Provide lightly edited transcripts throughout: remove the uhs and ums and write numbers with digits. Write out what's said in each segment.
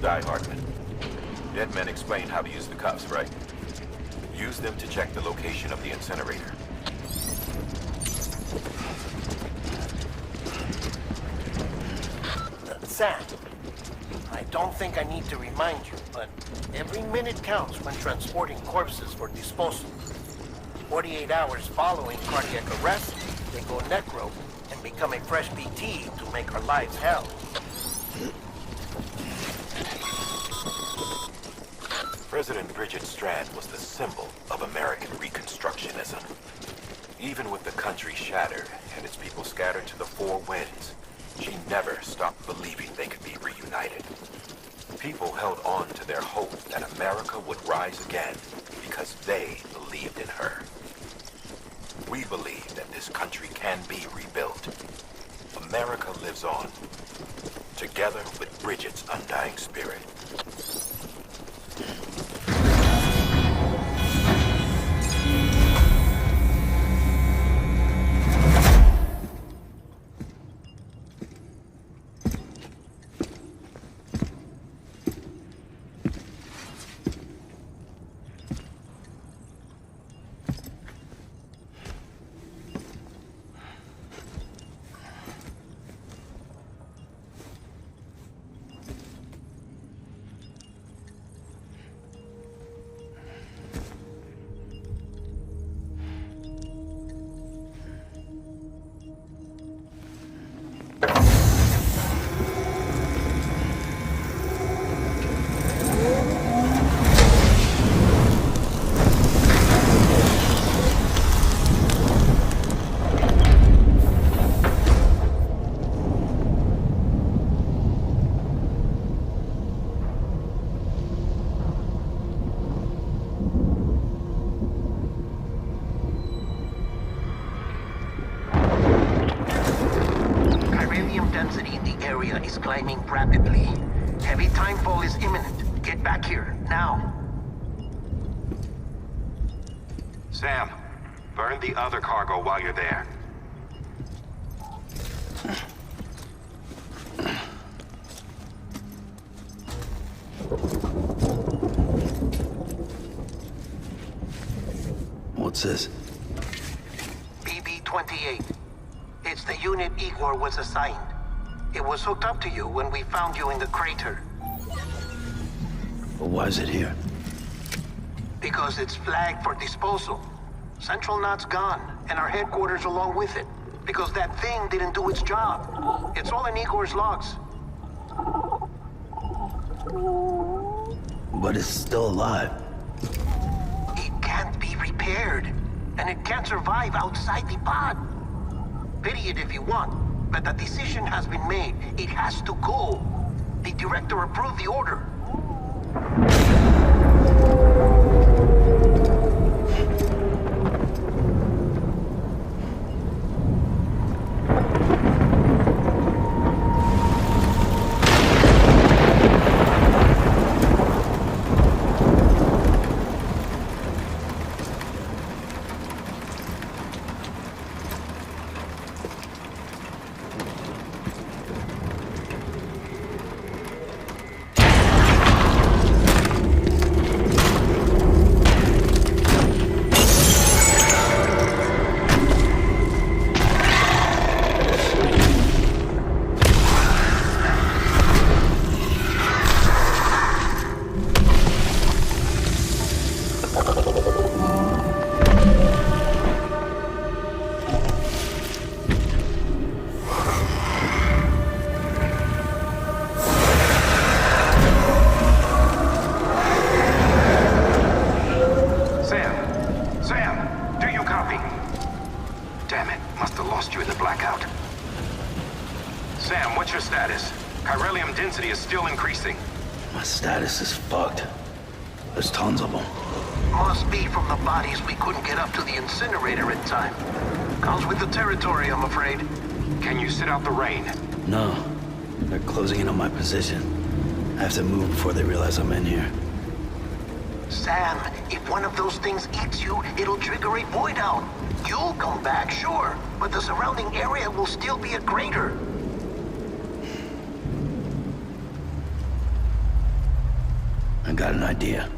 die, Hartman. Dead men explain how to use the cuffs, right? Use them to check the location of the incinerator. Sam, I don't think I need to remind you, but every minute counts when transporting corpses for disposal. 48 hours following cardiac arrest, they go necro and become a fresh BT to make our lives hell. President Bridget Strand was the symbol of American Reconstructionism. Even with the country shattered and its people scattered to the four winds, she never stopped believing they could be reunited. People held on to their hope that America would rise again because they believed in her. We believe that this country can be rebuilt. America lives on, together with Bridget's undying spirit. Climbing rapidly. Heavy timefall is imminent. Get back here, now. Sam, burn the other cargo while you're there. What's this? BB-28. It's the unit Igor was assigned. It was hooked up to you when we found you in the crater. But why is it here? Because it's flagged for disposal. Central Knot's gone, and our headquarters along with it. Because that thing didn't do its job. It's all in Igor's logs. But it's still alive. It can't be repaired. And it can't survive outside the pod. Pity it if you want. But the decision has been made. It has to go. The director approved the order. This is fucked. There's tons of them. Must be from the bodies we couldn't get up to the incinerator in time. Comes with the territory, I'm afraid. Can you sit out the rain? No. They're closing in on my position. I have to move before they realize I'm in here. Sam, if one of those things eats you, it'll trigger a void out. You'll come back, sure, but the surrounding area will still be a crater. I got an idea.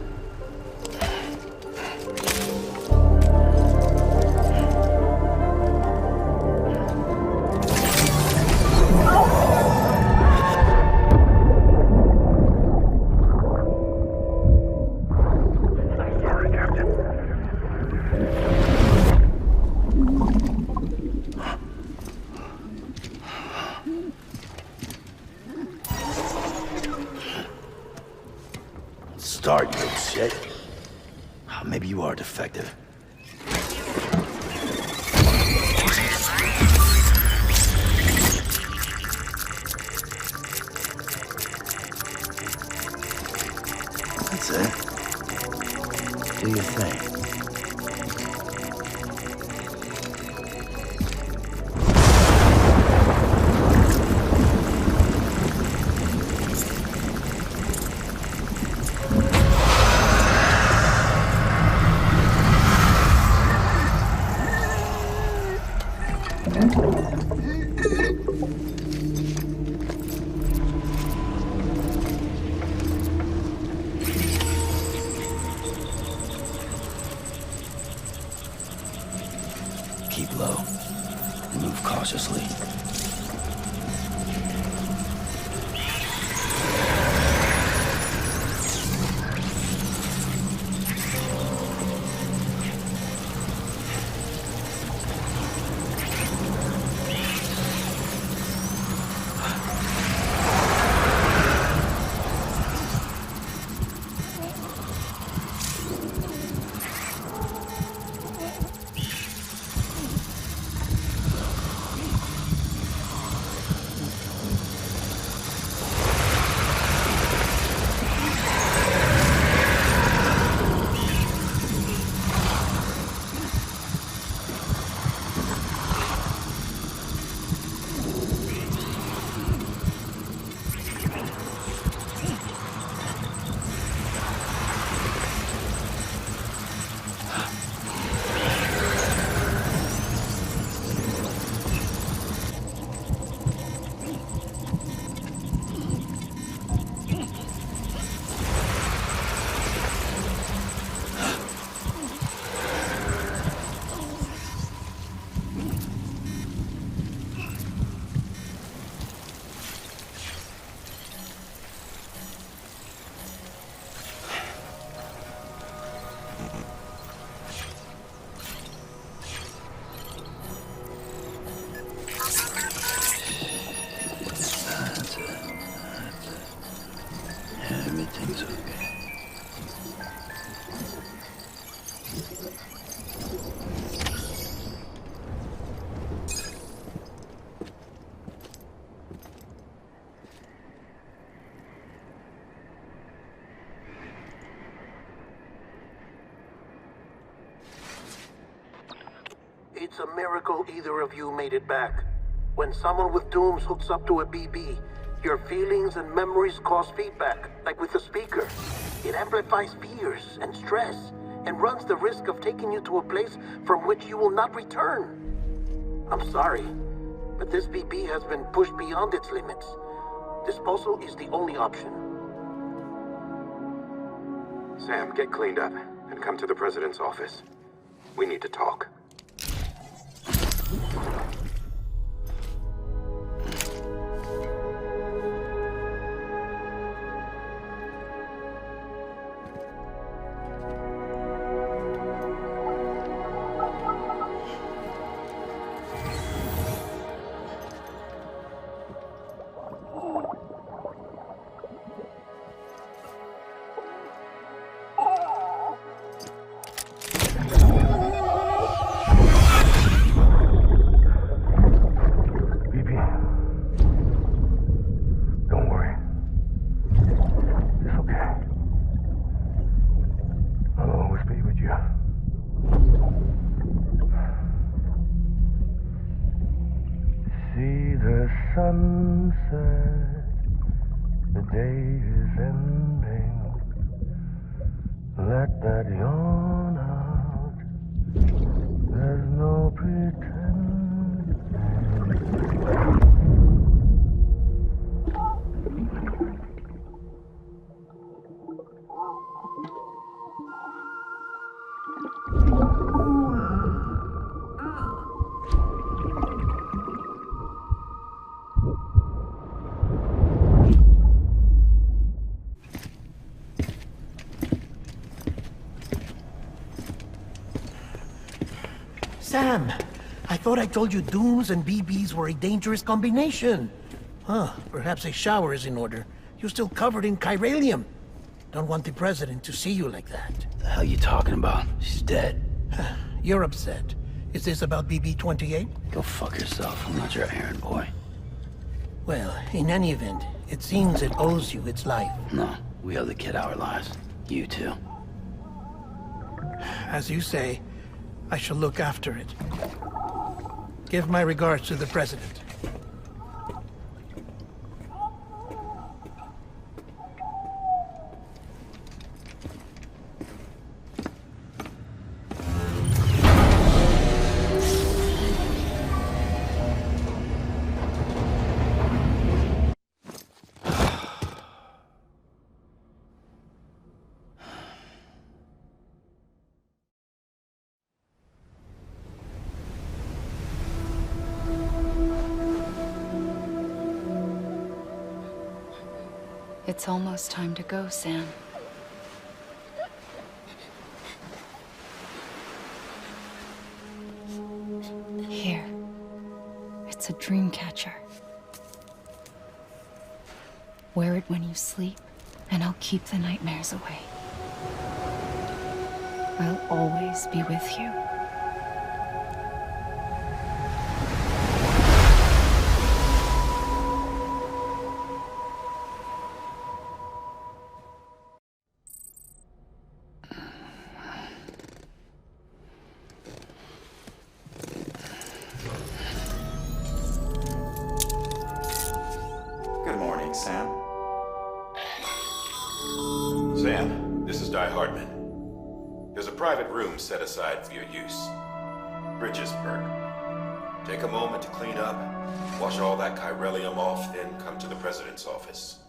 Start, you shit. Maybe you are defective. That's it. Do your thing. Keep low. Move cautiously. Everything's okay. It's a miracle either of you made it back. When someone with dooms hooks up to a BB, your feelings and memories cause feedback, like with the speaker. It amplifies fears and stress, and runs the risk of taking you to a place from which you will not return. I'm sorry, but this BB has been pushed beyond its limits. Disposal is the only option. Sam, get cleaned up and come to the president's office. We need to talk. Sunset, the day is ending. Let that yawn out. There's no pretending. Sam, I thought I told you dooms and BBs were a dangerous combination. Huh, perhaps a shower is in order. You're still covered in chiralium. Don't want the president to see you like that. The hell you talking about? She's dead. You're upset. Is this about BB-28? Go fuck yourself. I'm not your errand boy. Well, in any event, it seems it owes you its life. No, we owe the kid our lives. You too. As you say, I shall look after it. Give my regards to the president. It's almost time to go, Sam. Here. It's a dream catcher. Wear it when you sleep, and I'll keep the nightmares away. I'll always be with you. Set aside for your use. Bridges perk. Take a moment to clean up, wash all that chiralium off, then come to the president's office.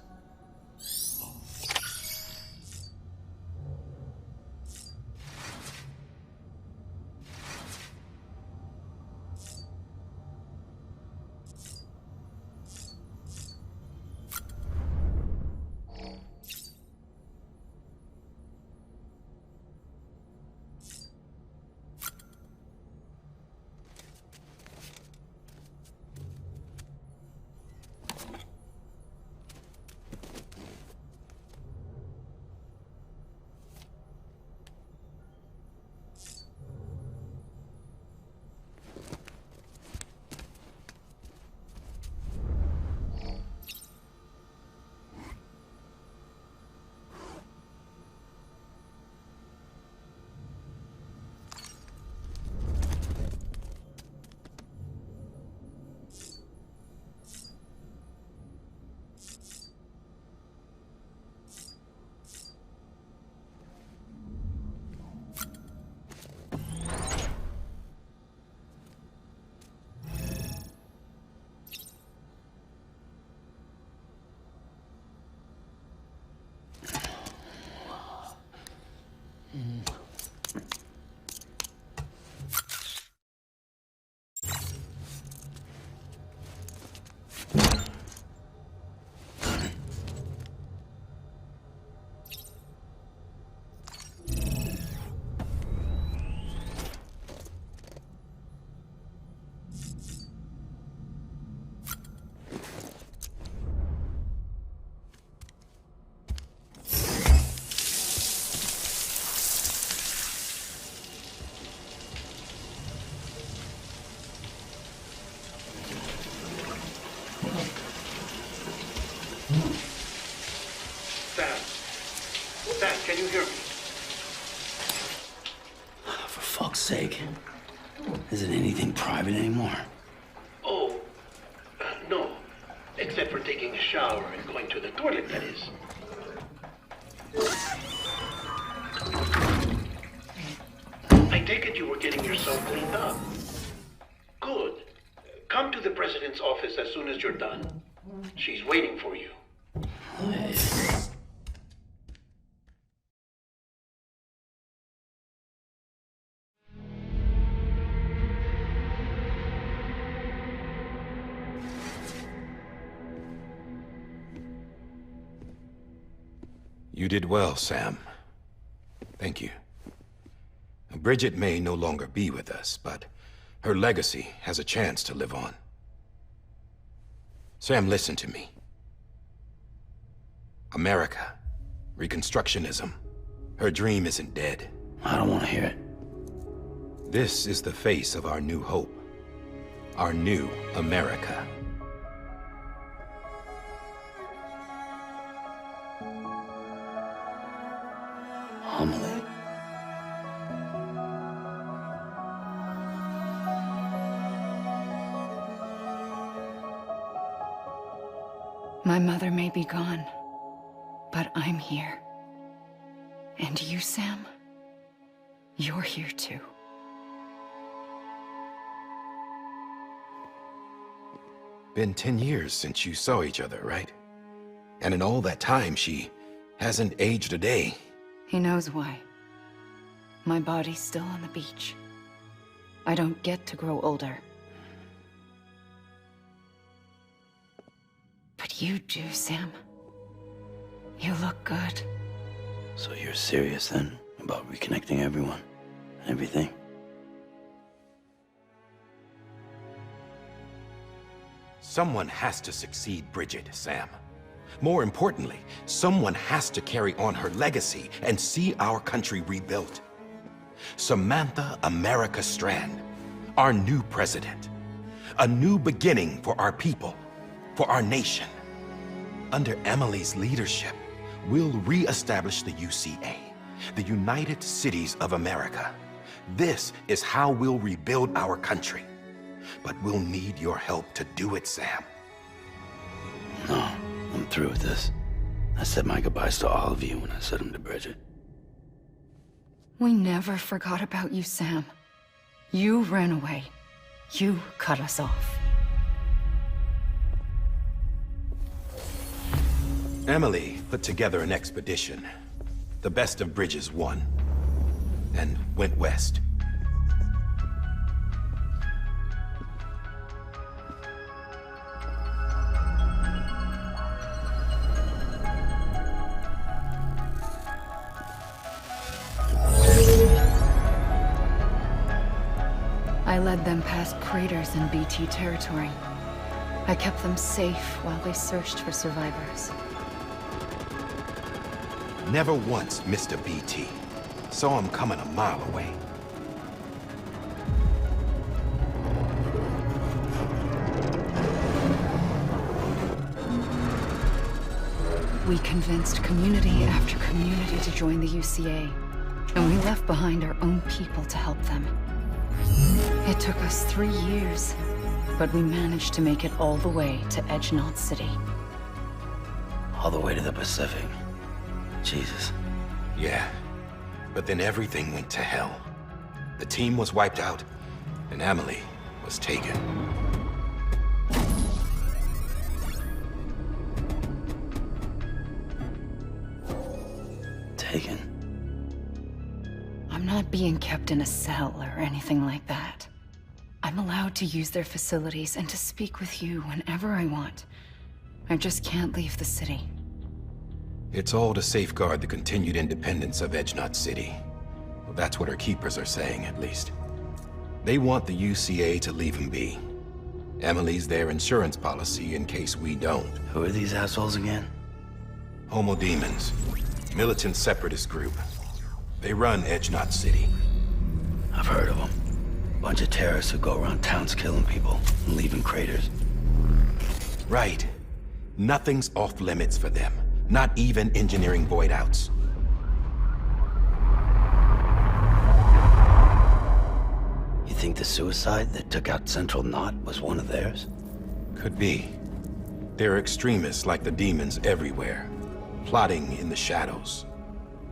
Sam, can you hear me? For fuck's sake. Isn't anything private anymore? Oh, no. Except for taking a shower and going to the toilet, that is. I take it you were getting yourself cleaned up. Good. Come to the president's office as soon as you're done. She's waiting for you. You did well, Sam. Thank you. Bridget may no longer be with us, but Her legacy has a chance to live on. Sam, listen to me. America, Reconstructionism. Her dream isn't dead. I don't want to hear it. This is the face of our new hope. Our new America. Homily. My mother may be gone, but I'm here. And you, Sam, you're here too. Been 10 years since you saw each other, right? And in all that time, she hasn't aged a day. He knows why. My body's still on the beach. I don't get to grow older. But you do, Sam. You look good. So you're serious then about reconnecting everyone and everything? Someone has to succeed Bridget, Sam. More importantly, someone has to carry on her legacy and see our country rebuilt. Samantha America Strand, our new president. A new beginning for our people, for our nation. Under Emily's leadership, we'll re-establish the UCA, the United Cities of America. This is how we'll rebuild our country. But we'll need your help to do it, Sam. No, I'm through with this. I said my goodbyes to all of you when I said them to Bridget. We never forgot about you, Sam. You ran away. You cut us off. Emily put together an expedition. The best of Bridges won. And went west. I led them past craters in BT territory. I kept them safe while they searched for survivors. Never once missed a BT. Saw him coming a mile away. We convinced community after community to join the UCA, and we left behind our own people to help them. It took us 3 years, but we managed to make it all the way to Edge Knot City. All the way to the Pacific. Jesus. Yeah, but then everything went to hell. The team was wiped out, and Emily was taken. Taken? I'm not being kept in a cell or anything like that. I'm allowed to use their facilities and to speak with you whenever I want. I just can't leave the city. It's all to safeguard the continued independence of Edge Knot City. Well, that's what our keepers are saying, at least. They want the UCA to leave him be. Emily's their insurance policy in case we don't. Who are these assholes again? Homo Demons. Militant separatist group. They run Edge Knot City. I've heard of them. Bunch of terrorists who go around towns killing people and leaving craters. Right. Nothing's off limits for them. Not even engineering void outs. You think the suicide that took out Central Knot was one of theirs? Could be. There are extremists like the demons everywhere, plotting in the shadows.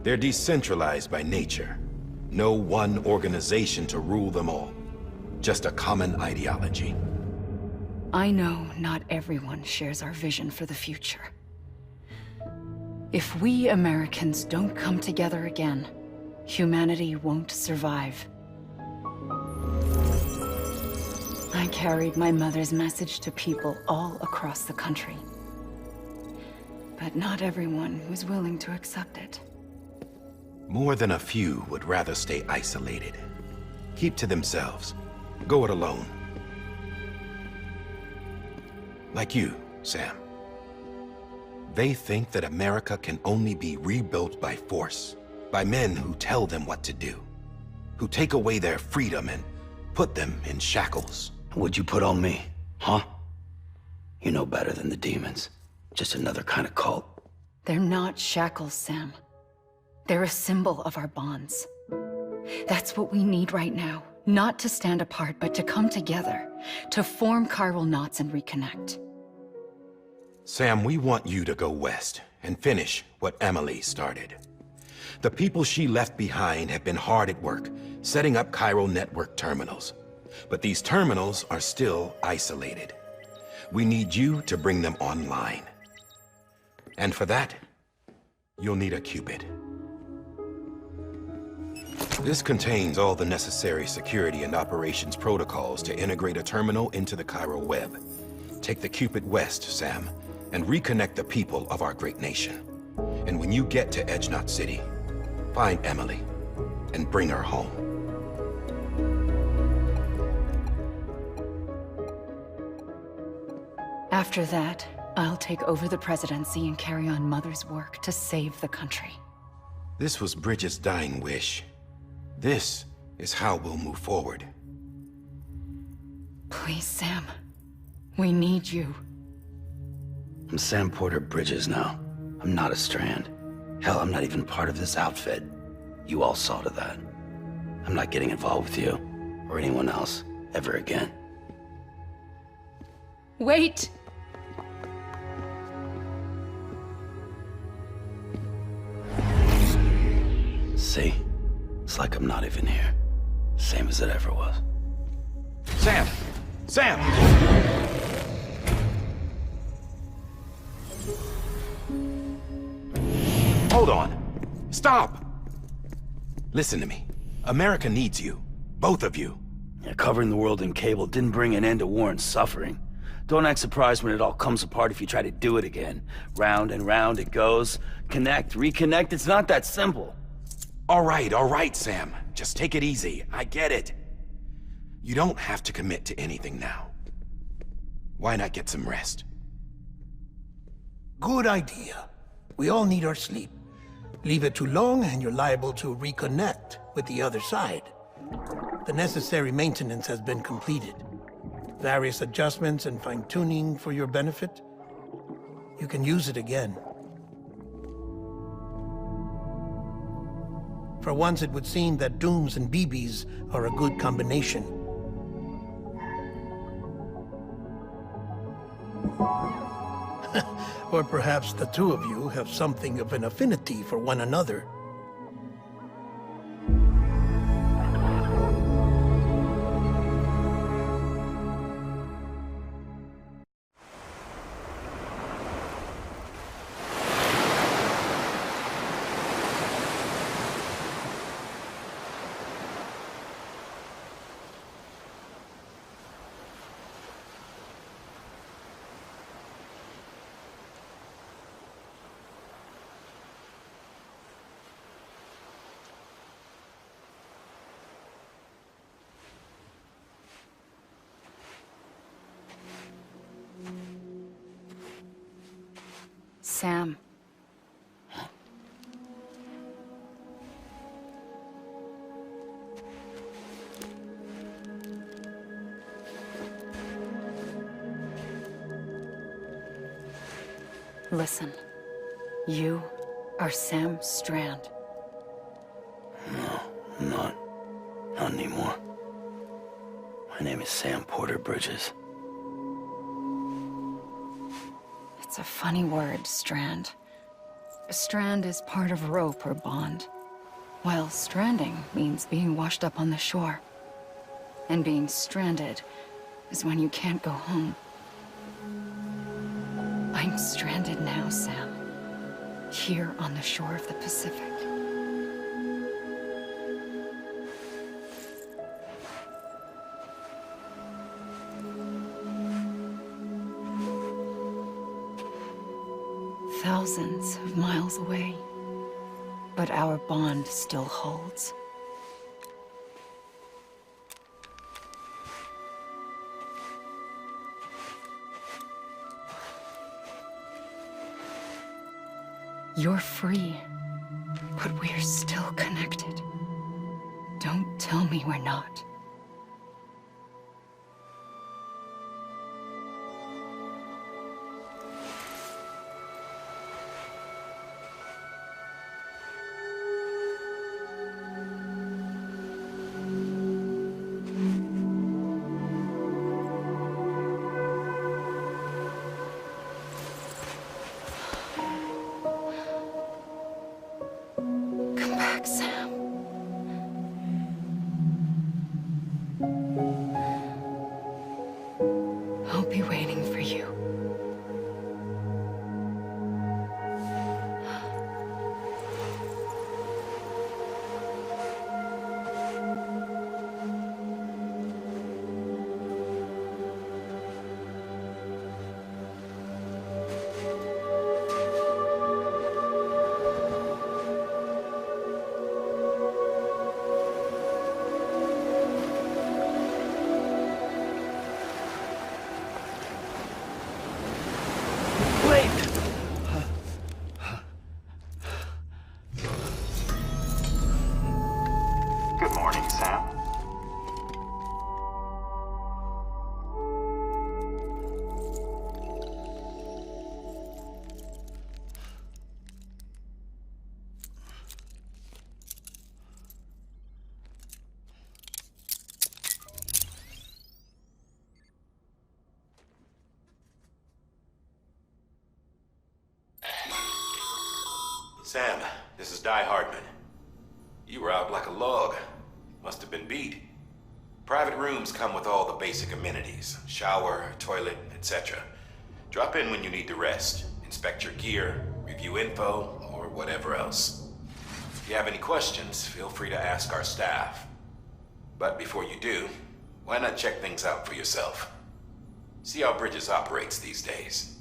They're decentralized by nature. No one organization to rule them all. Just a common ideology. I know not everyone shares our vision for the future. If we Americans don't come together again, humanity won't survive. I carried my mother's message to people all across the country. But not everyone was willing to accept it. More than a few would rather stay isolated. Keep to themselves. Go it alone. Like you, Sam. They think that America can only be rebuilt by force, by men who tell them what to do, who take away their freedom and put them in shackles. What'd you put on me, huh? You know better than the demons. Just another kind of cult. They're not shackles, Sam. They're a symbol of our bonds. That's what we need right now. Not to stand apart, but to come together. To form chiral knots and reconnect. Sam, we want you to go west and finish what Emily started. The people she left behind have been hard at work, setting up chiral network terminals. But these terminals are still isolated. We need you to bring them online. And for that, you'll need a Cupid. This contains all the necessary security and operations protocols to integrate a terminal into the chiral web. Take the Cupid west, Sam, and reconnect the people of our great nation. And when you get to Edge Knot City, find Emily and bring her home. After that, I'll take over the presidency and carry on Mother's work to save the country. This was Bridget's dying wish. This is how we'll move forward. Please, Sam. We need you. I'm Sam Porter Bridges now. I'm not a Strand. Hell, I'm not even part of this outfit. You all saw to that. I'm not getting involved with you, or anyone else, ever again. Wait! See? It's like I'm not even here. Same as it ever was. Sam! Sam! Hold on. Stop! Listen to me. America needs you. Both of you. Yeah, covering the world in cable didn't bring an end to war and suffering. Don't act surprised when it all comes apart if you try to do it again. Round and round it goes. Connect, reconnect, it's not that simple. All right, Sam. Just take it easy. I get it. You don't have to commit to anything now. Why not get some rest? Good idea. We all need our sleep. Leave it too long and you're liable to reconnect with the other side. The necessary maintenance has been completed. Various adjustments and fine-tuning for your benefit. You can use it again. For once, it would seem that Dooms and BBs are a good combination. Or perhaps the two of you have something of an affinity for one another. Sam. Listen. You are Sam Strand. No, I'm not. Not anymore. My name is Sam Porter Bridges. It's a funny word, Strand. A strand is part of rope or bond, while stranding means being washed up on the shore. And being stranded is when you can't go home. I'm stranded now, Sam. Here on the shore of the Pacific. Thousands of miles away, but our bond still holds. You're free, but we're still connected. Don't tell me we're not. Sam, this is Di Hardman. You were out like a log. Must have been beat. Private rooms come with all the basic amenities. Shower, toilet, etc. Drop in when you need to rest. Inspect your gear, review info, or whatever else. If you have any questions, feel free to ask our staff. But before you do, why not check things out for yourself? See how Bridges operates these days.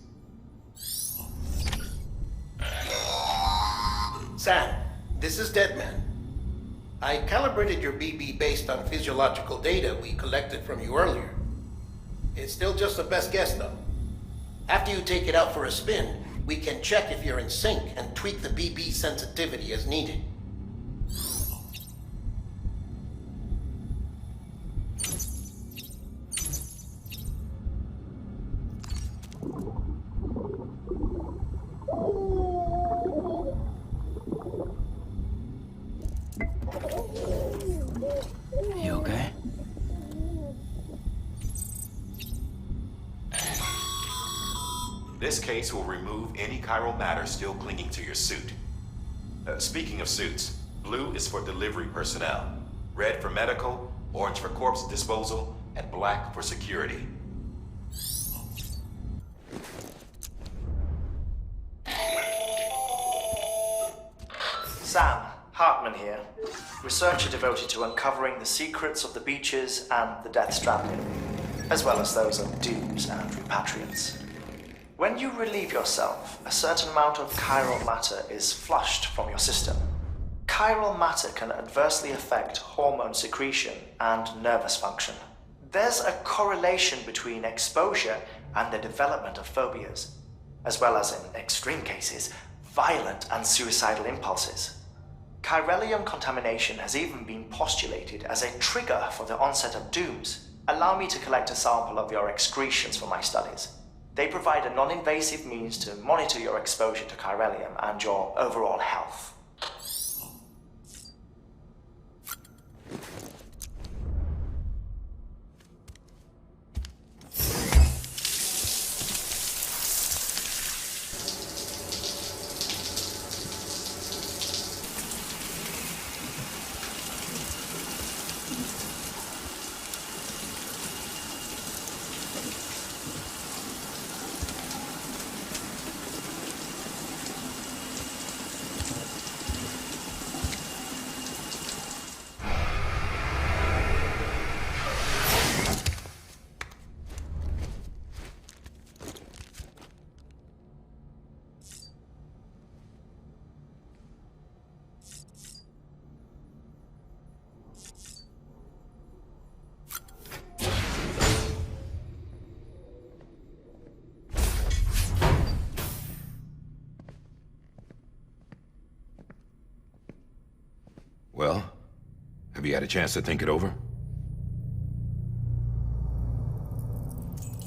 Sam, this is Deadman. I calibrated your BB based on physiological data we collected from you earlier. It's still just a best guess, though. After you take it out for a spin, we can check if you're in sync and tweak the BB sensitivity as needed. You okay? This case will remove any chiral matter still clinging to your suit. Speaking of suits, blue is for delivery personnel, red for medical, orange for corpse disposal, and black for security. Sam, Hartman here, researcher devoted to uncovering the secrets of the beaches and the Death Stranding, as well as those of dooms and repatriants. When you relieve yourself, a certain amount of chiral matter is flushed from your system. Chiral matter can adversely affect hormone secretion and nervous function. There's a correlation between exposure and the development of phobias, as well as, in extreme cases, violent and suicidal impulses. Chiralium contamination has even been postulated as a trigger for the onset of dooms. Allow me to collect a sample of your excretions for my studies. They provide a non-invasive means to monitor your exposure to chiralium and your overall health. Well, have you had a chance to think it over?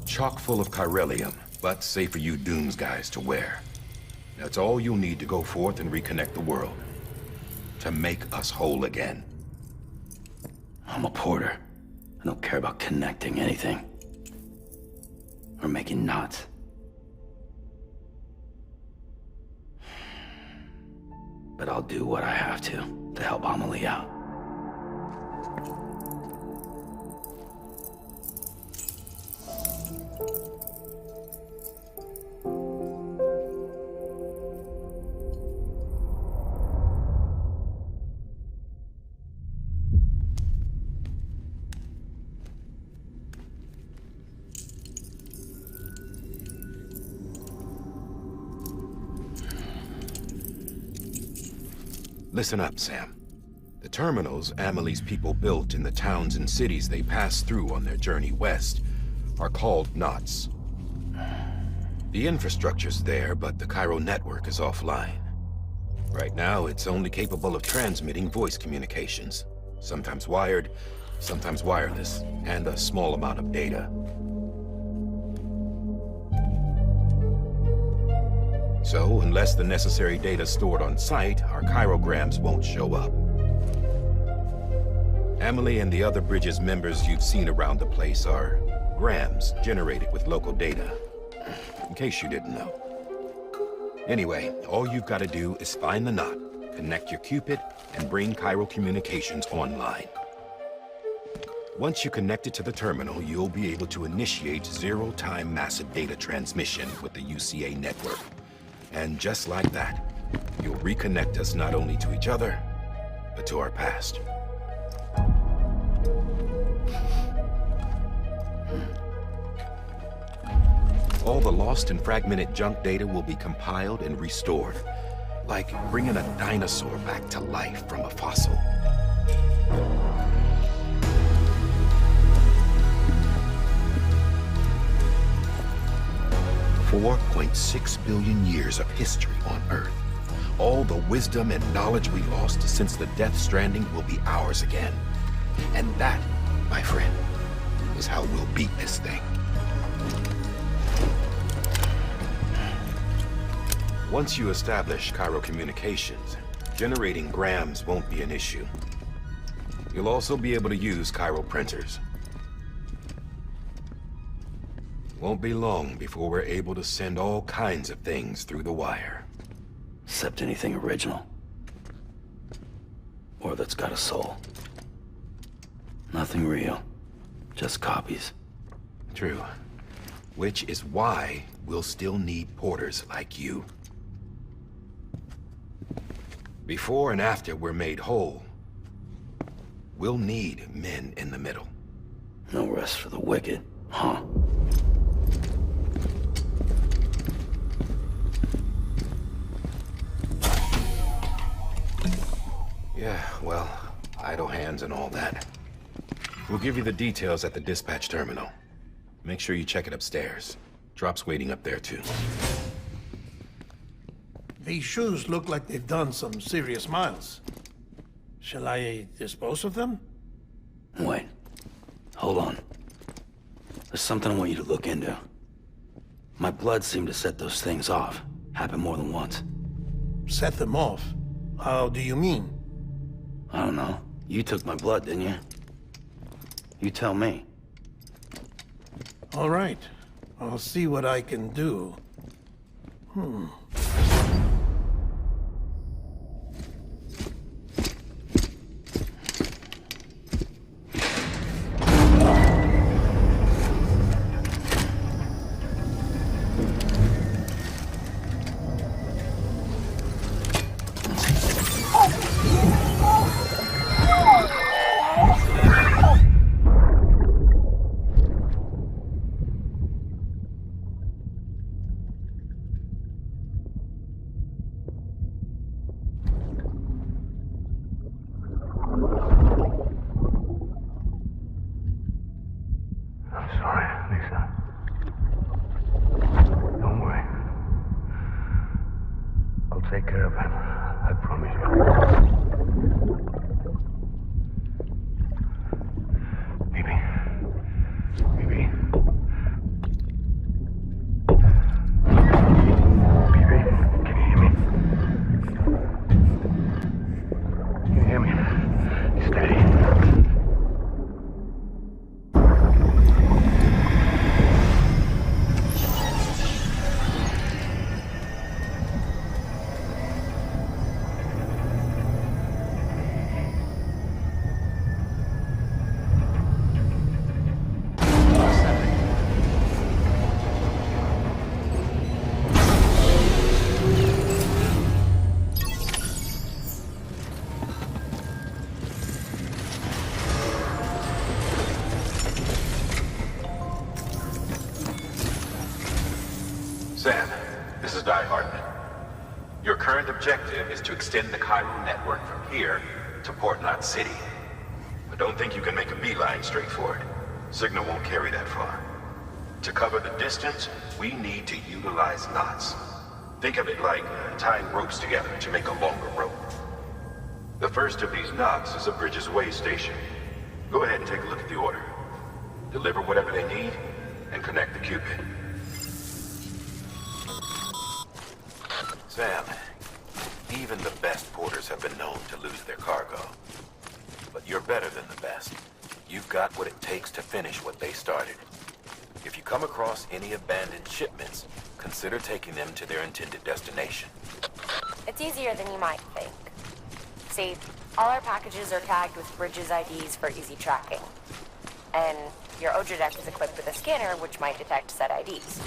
Chock full of chiralium, but safe for you Dooms guys to wear. That's all you'll need to go forth and reconnect the world. To make us whole again. I'm a porter. I don't care about connecting anything. Or making knots. But I'll do what I have to help Amelie out. Listen up, Sam. The terminals Amelie's people built in the towns and cities they passed through on their journey west are called knots. The infrastructure's there, but the Cairo network is offline. Right now, it's only capable of transmitting voice communications. Sometimes wired, sometimes wireless, and a small amount of data. So, unless the necessary data stored on site, our chirograms won't show up. Amelie and the other Bridges members you've seen around the place are grams generated with local data. In case you didn't know. Anyway, all you've got to do is find the knot, connect your Cupid, and bring Cairo communications online. Once you connect it to the terminal, you'll be able to initiate zero-time massive data transmission with the UCA network. And just like that, you'll reconnect us not only to each other, but to our past. All the lost and fragmented junk data will be compiled and restored, like bringing a dinosaur back to life from a fossil. $4.6 billion years of history on Earth. All the wisdom and knowledge we lost since the Death Stranding will be ours again. And that, my friend, is how we'll beat this thing. Once you establish Cairo communications, generating grams won't be an issue. You'll also be able to use Cairo printers. Won't be long before we're able to send all kinds of things through the wire. Except anything original. Or that's got a soul. Nothing real. Just copies. True. Which is why we'll still need porters like you. Before and after we're made whole, we'll need men in the middle. No rest for the wicked, huh? Yeah, well, idle hands and all that. We'll give you the details at the dispatch terminal. Make sure you check it upstairs. Drop's waiting up there, too. These shoes look like they've done some serious miles. Shall I dispose of them? Wait. Hold on. There's something I want you to look into. My blood seemed to set those things off. Happened more than once. Set them off? How do you mean? I don't know. You took my blood, didn't you? You tell me. All right. I'll see what I can do. Take care of him. I promise you. Sam, this is Die Hartman. Your current objective is to extend the Cairo network from here to Port Knot City. But don't think you can make a beeline straight for it. Signal won't carry that far. To cover the distance, we need to utilize knots. Think of it like tying ropes together to make a longer rope. The first of these knots is a Bridges way station. Go ahead and take a look at the order. Deliver whatever they need, and connect the Cupid. Sam, even the best porters have been known to lose their cargo. But you're better than the best. You've got what it takes to finish what they started. If you come across any abandoned shipments, consider taking them to their intended destination. It's easier than you might think. See, all our packages are tagged with Bridges IDs for easy tracking. And your Odra deck is equipped with a scanner which might detect said IDs.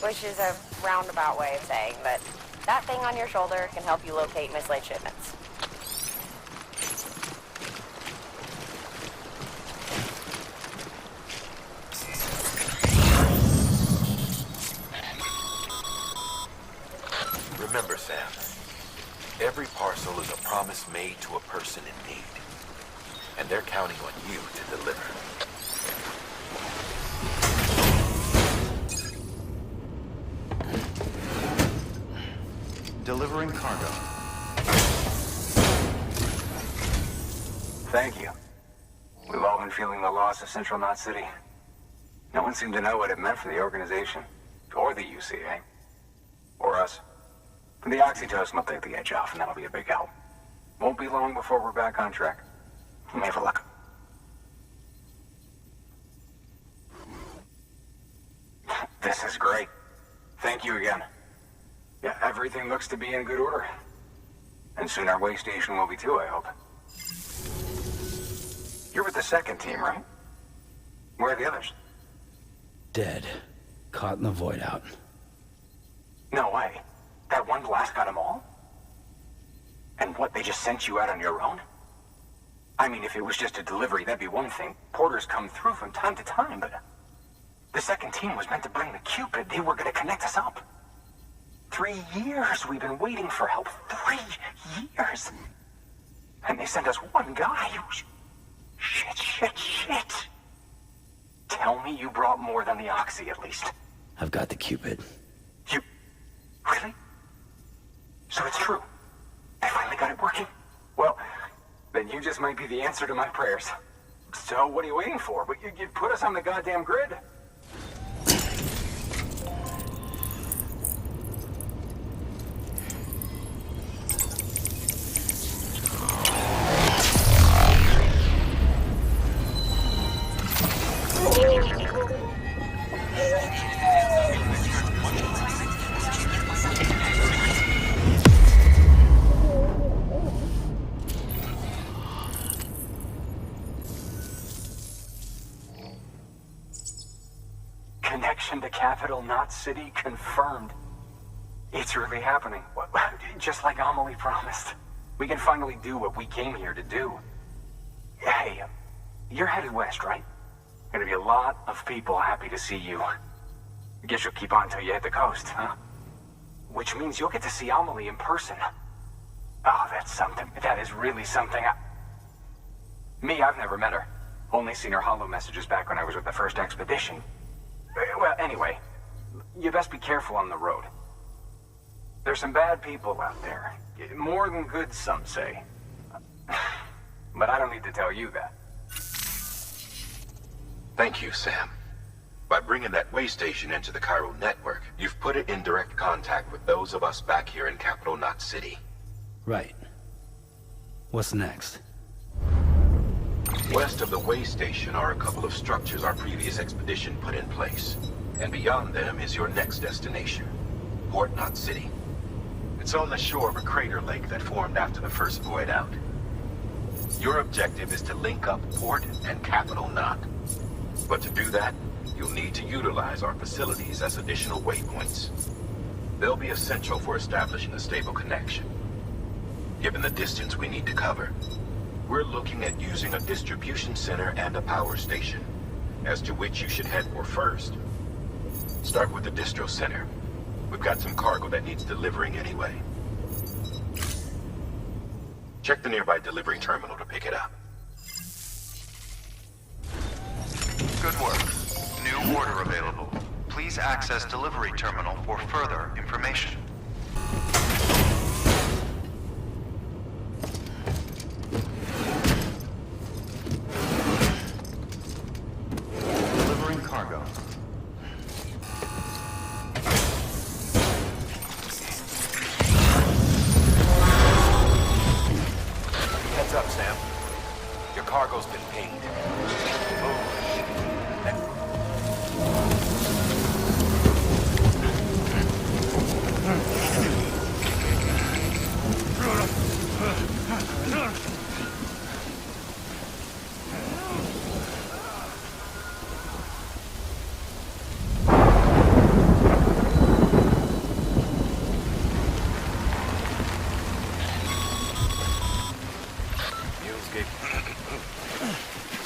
Which is a roundabout way of saying that that thing on your shoulder can help you locate mislaid shipments. Remember, Sam, every parcel is a promise made to a person in need. And they're counting on you to deliver. Delivering cargo. Thank you. We've all been feeling the loss of Central Knot City. No one seemed to know what it meant for the organization, or the UCA, or us. The oxytocin will take the edge off, and that'll be a big help. Won't be long before we're back on track. You may have a look. This is great. Thank you again. Yeah, everything looks to be in good order. And soon our way station will be too, I hope. You're with the second team, right? Where are the others? Dead. Caught in the void out. No way. That one blast got them all? And what, they just sent you out on your own? I mean, if it was just a delivery, that'd be one thing. Porters come through from time to time, but... The second team was meant to bring the Cupid. They were gonna connect us up. 3 years we've been waiting for help. 3 years! And they sent us one guy. Shit. Tell me you brought more than the Oxy, at least. I've got the Cupid. You... Really? So it's true. I finally got it working. Well, then you just might be the answer to my prayers. So what are you waiting for? But you put us on the goddamn grid. Connection to Capital Knot City confirmed. It's really happening. Just like Amelie promised. We can finally do what we came here to do. Hey, you're headed west, right? Gonna be a lot of people happy to see you. Guess you'll keep on till you hit the coast, huh? Which means you'll get to see Amelie in person. Oh, that's something. That is really something. I've never met her. Only seen her holo messages back when I was with the first expedition. Well, anyway, you best be careful on the road. There's some bad people out there. More than good, some say. But I don't need to tell you that. Thank you, Sam. By bringing that way station into the Cairo network, you've put it in direct contact with those of us back here in Capital Knot City. Right. What's next? West of the way station are a couple of structures our previous expedition put in place. And beyond them is your next destination, Port Knot City. It's on the shore of a crater lake that formed after the first void out. Your objective is to link up Port and Capital Knot. But to do that, you'll need to utilize our facilities as additional waypoints. They'll be essential for establishing a stable connection. Given the distance we need to cover, we're looking at using a distribution center and a power station, as to which you should head for first. Start with the distro center. We've got some cargo that needs delivering anyway. Check the nearby delivery terminal to pick it up. Good work. New order available. Please access delivery terminal for further information. Delivering cargo. Heads up, Sam. Your cargo's been paid.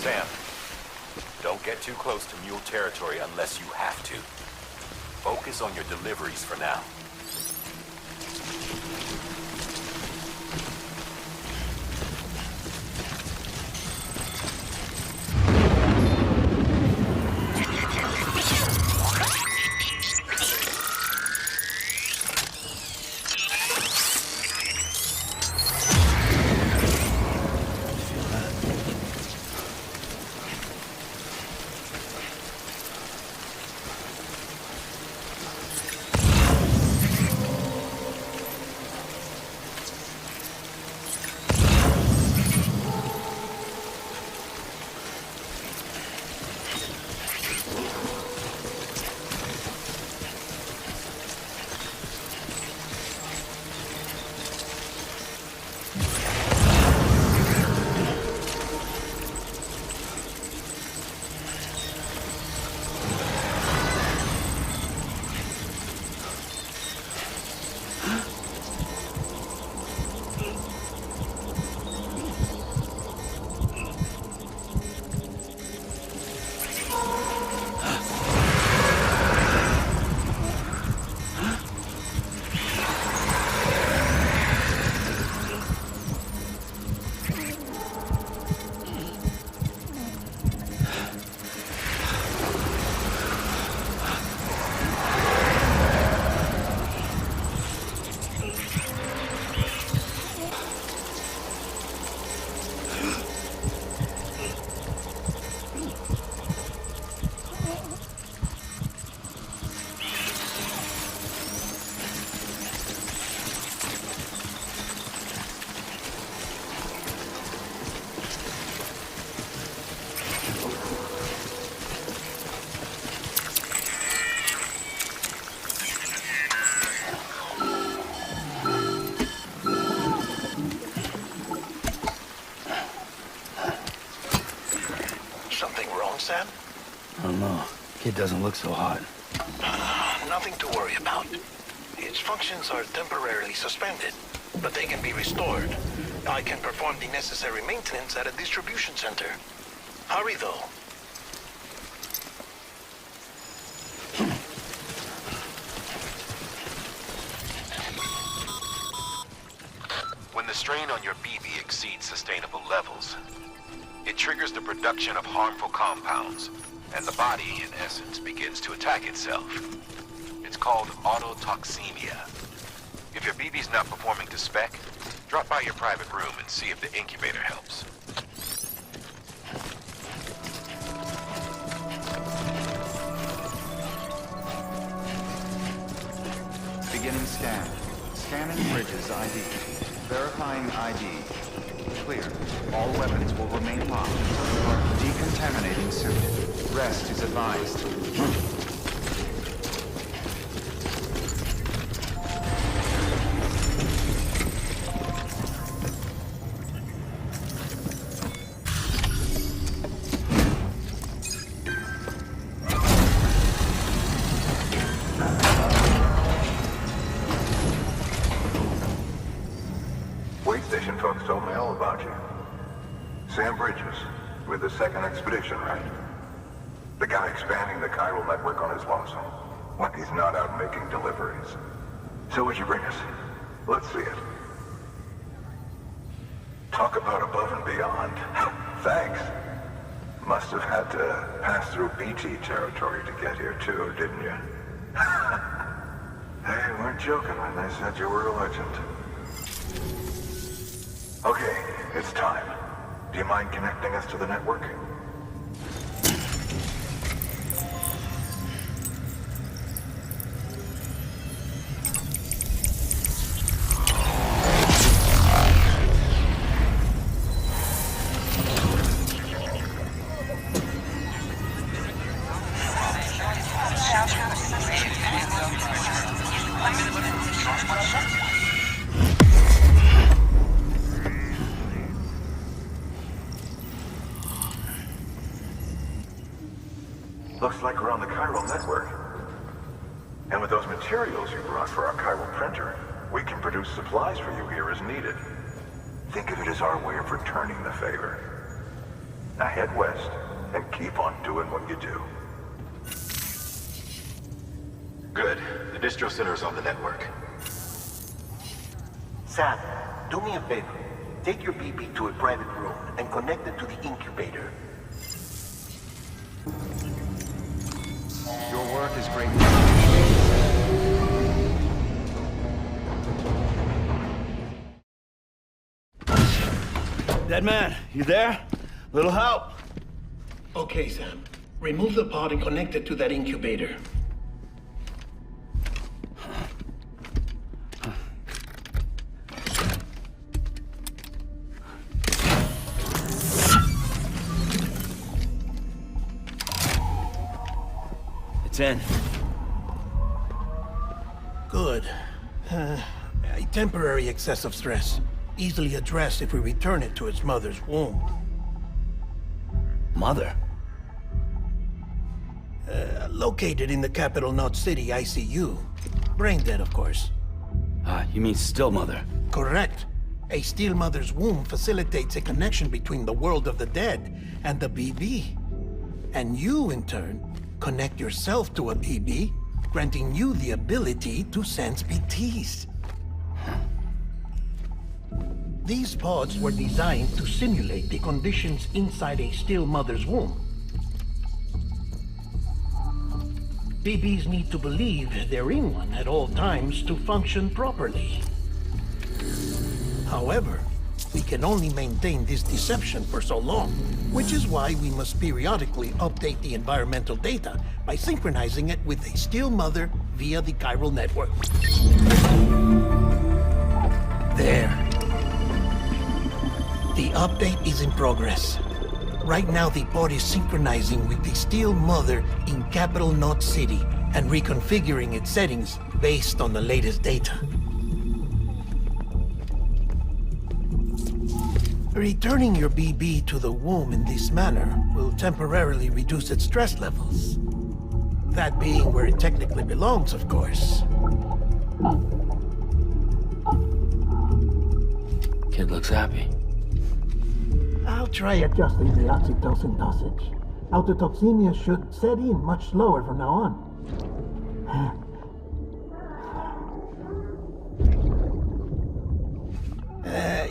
Sam, don't get too close to mule territory unless you have to. Focus on your deliveries for now. Sam? I don't know. Kid doesn't look so hot. Nothing to worry about. Its functions are temporarily suspended, but they can be restored. I can perform the necessary maintenance at a distribution center. Hurry, though. When the strain on your BB exceeds sustainable levels, it triggers the production of harmful compounds, and the body, in essence, begins to attack itself. It's called autotoxemia. If your BB's not performing to spec, drop by your private room and see if the incubator helps. Beginning scan. Scanning Bridges ID. Verifying ID. Clear. All weapons will remain locked. Decontaminating suit. Rest is advised. Station folks told me all about you. Sam Bridges, with the second expedition, right? The guy expanding the chiral network on his lonesome. when he's not out making deliveries. So what'd you bring us? Let's see it. Talk about above and beyond. Thanks. Must have had to pass through BT territory to get here too, didn't you? They weren't joking when they said you were a legend. Okay, it's time. Do you mind connecting us to the network? Looks like we're on the chiral network. And with those materials you brought for our chiral printer, we can produce supplies for you here as needed. Think of it as our way of returning the favor. Now head west and keep on doing what you do. Good. The distro center is on the network. Sam, do me a favor. Take your BB to a private room and connect it to the incubator. Your work is great. Dead man, you there? Little help? Okay, Sam. Remove the pod and connect it to that incubator. It's in. Good. A temporary excess of stress. Easily addressed if we return it to its mother's womb. Mother? Located in the capital Knot City ICU. Brain dead, of course. You mean still mother? Correct. A steel mother's womb facilitates a connection between the world of the dead and the BB. And you, in turn, connect yourself to a BB, granting you the ability to sense BTs. These pods were designed to simulate the conditions inside a still mother's womb. BBs need to believe they're in one at all times to function properly. However, we can only maintain this deception for so long, which is why we must periodically update the environmental data by synchronizing it with a still mother via the chiral network. There. The update is in progress. Right now, the pod is synchronizing with the steel mother in capital Knot City and reconfiguring its settings based on the latest data. Returning your BB to the womb in this manner will temporarily reduce its stress levels. That being where it technically belongs, of course. Kid looks happy. I'll try adjusting the oxytocin dosage. Autotoxemia should set in much slower from now on.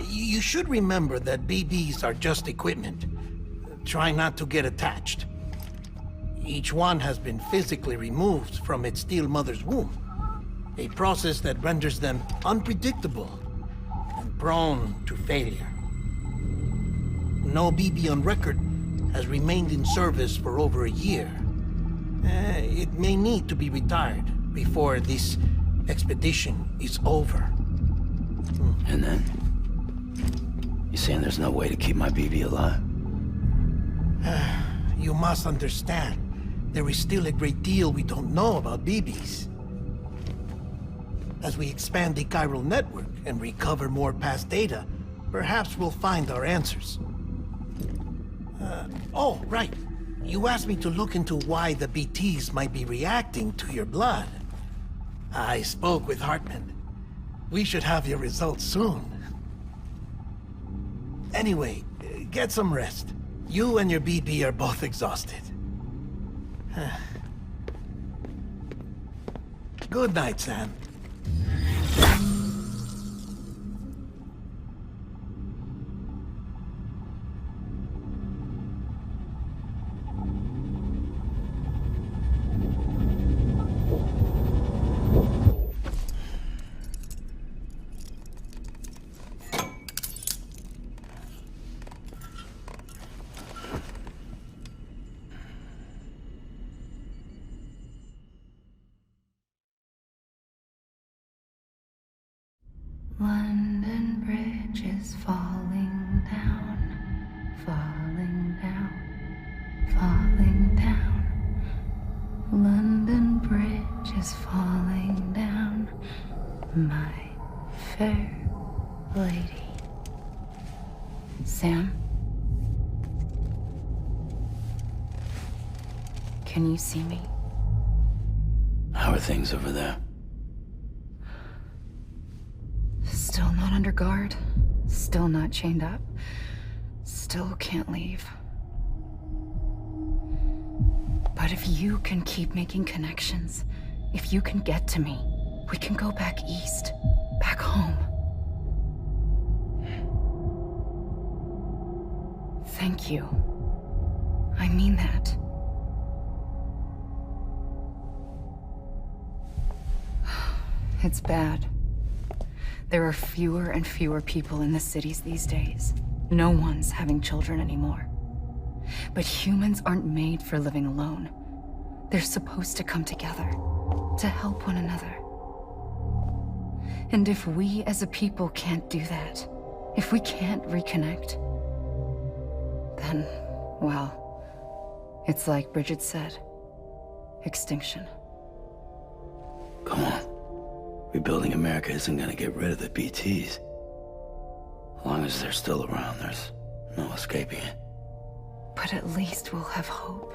You should remember that BBs are just equipment. Try not to get attached. Each one has been physically removed from its steel mother's womb. A process that renders them unpredictable and prone to failure. No BB on record has remained in service for over a year. It may need to be retired before this expedition is over. And then? You saying there's no way to keep my BB alive? You must understand, there is still a great deal we don't know about BBs. As we expand the chiral network and recover more past data, perhaps we'll find our answers. Oh, right. You asked me to look into why the BTs might be reacting to your blood. I spoke with Hartman. We should have your results soon. Anyway, get some rest. You and your BB are both exhausted. Good night, Sam. London Bridge is falling down, falling down, falling down. London Bridge is falling down, my fair lady. Sam? Can you see me? How are things over there? Still not under guard, still not chained up, still can't leave. But if you can keep making connections, if you can get to me, we can go back east, back home. Thank you. I mean that. It's bad. There are fewer and fewer people in the cities these days. No one's having children anymore. But humans aren't made for living alone. They're supposed to come together, to help one another. And if we as a people can't do that, if we can't reconnect, then, well, it's like Bridget said, extinction. Come on. Rebuilding America isn't gonna get rid of the BTs. As long as they're still around, there's no escaping it. But at least we'll have hope.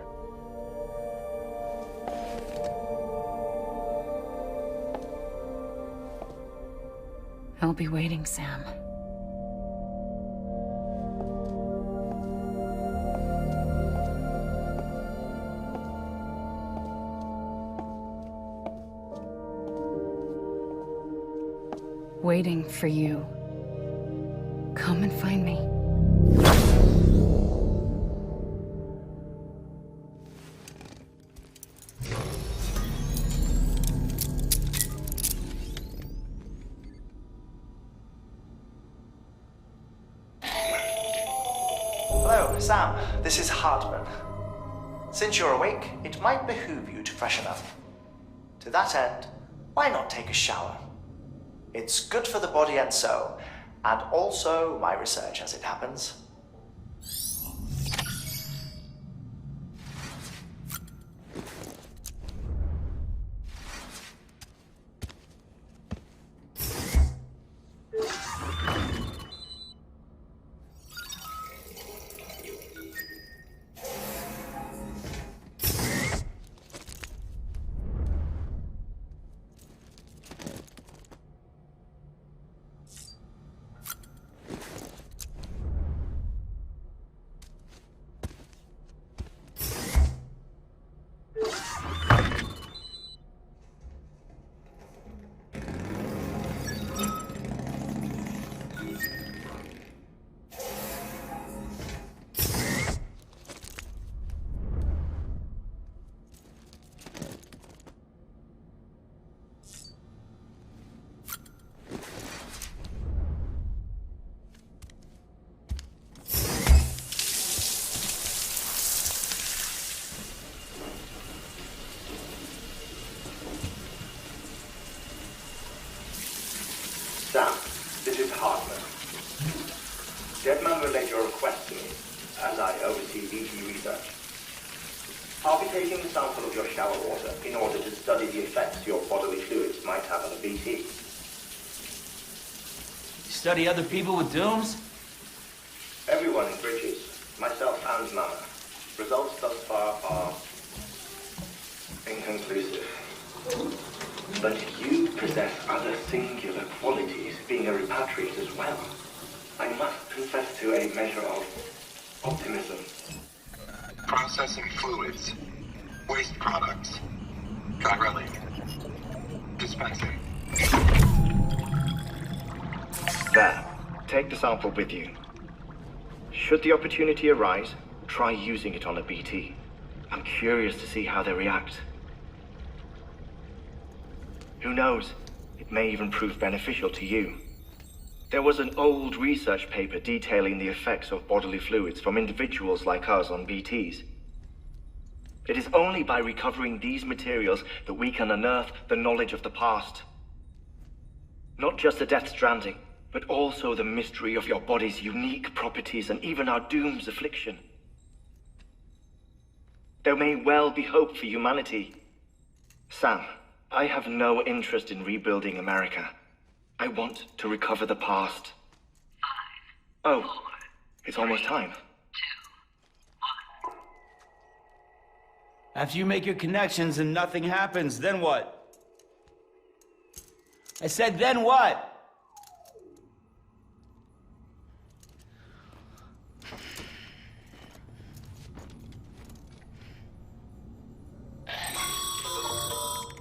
I'll be waiting, Sam. Waiting for you. Come and find me. Hello, Sam. This is Hartman. Since you're awake, it might behoove you to freshen up. To that end, why not take a shower? It's good for the body and soul, and also my research as it happens. Sam, this is Hartman. Deadman relayed your request to me, as I oversee BT research. I'll be taking a sample of your shower water in order to study the effects your bodily fluids might have on a BT. You study other people with dooms? Everyone in Bridges, myself and Mama. Results thus far are inconclusive. But you possess other singular qualities, being a repatriate as well. I must confess to a measure of optimism. Processing fluids. Waste products. Qualley. space. There. Take the sample with you. Should the opportunity arise, try using it on a BT. I'm curious to see how they react. Who knows? It may even prove beneficial to you. There was an old research paper detailing the effects of bodily fluids from individuals like us on BTs. It is only by recovering these materials that we can unearth the knowledge of the past. Not just the Death Stranding, but also the mystery of your body's unique properties and even our doom's affliction. There may well be hope for humanity. Sam, I have no interest in rebuilding America. I want to recover the past. 5, oh, 4, it's almost time. 2, 1. After you make your connections and nothing happens, then what? I said, then what?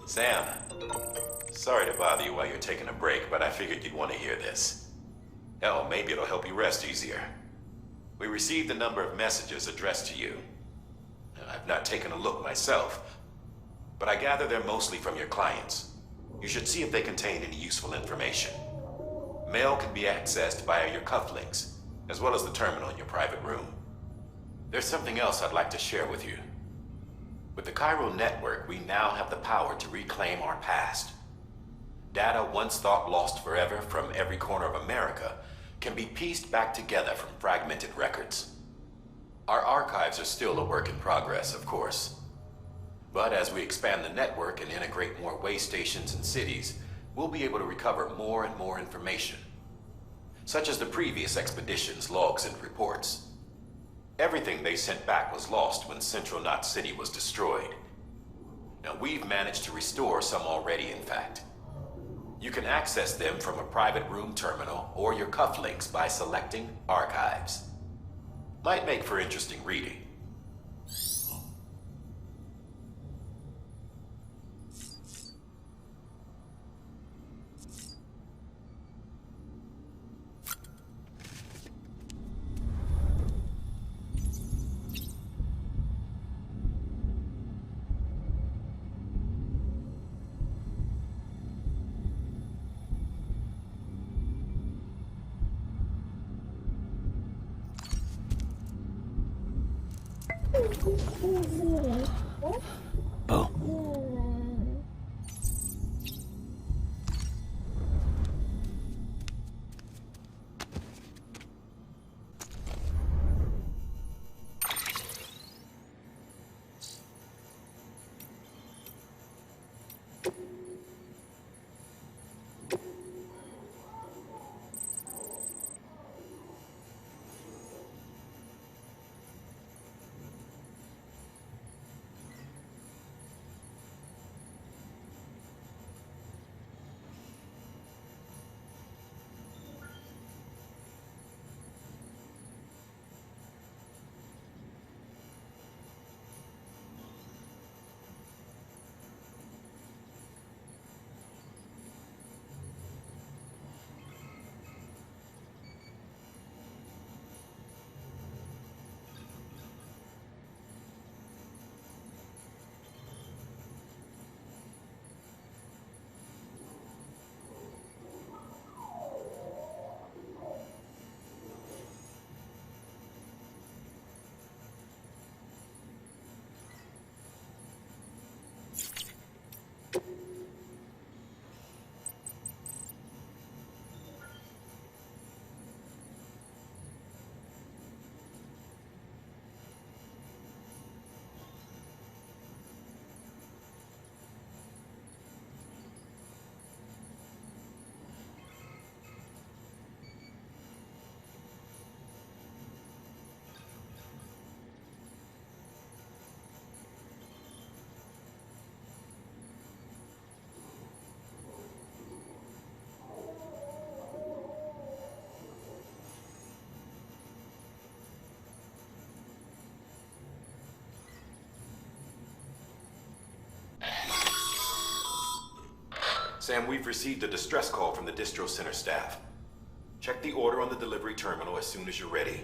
Sam, sorry to bother you while you're taking a break, but I figured you'd want to hear this. Hell, maybe it'll help you rest easier. We received a number of messages addressed to you. I've not taken a look myself, but I gather they're mostly from your clients. You should see if they contain any useful information. Mail can be accessed via your cufflinks, as well as the terminal in your private room. There's something else I'd like to share with you. With the chiral network, we now have the power to reclaim our past. Data once thought lost forever from every corner of America can be pieced back together from fragmented records. Our archives are still a work in progress, of course. But as we expand the network and integrate more way stations and cities, we'll be able to recover more and more information, such as the previous expedition's logs and reports. Everything they sent back was lost when Central Knot City was destroyed. Now, we've managed to restore some already, in fact. You can access them from a private room terminal or your cufflinks by selecting Archives. Might make for interesting reading. Bo. Sam, we've received a distress call from the distro center staff. Check the order on the delivery terminal as soon as you're ready.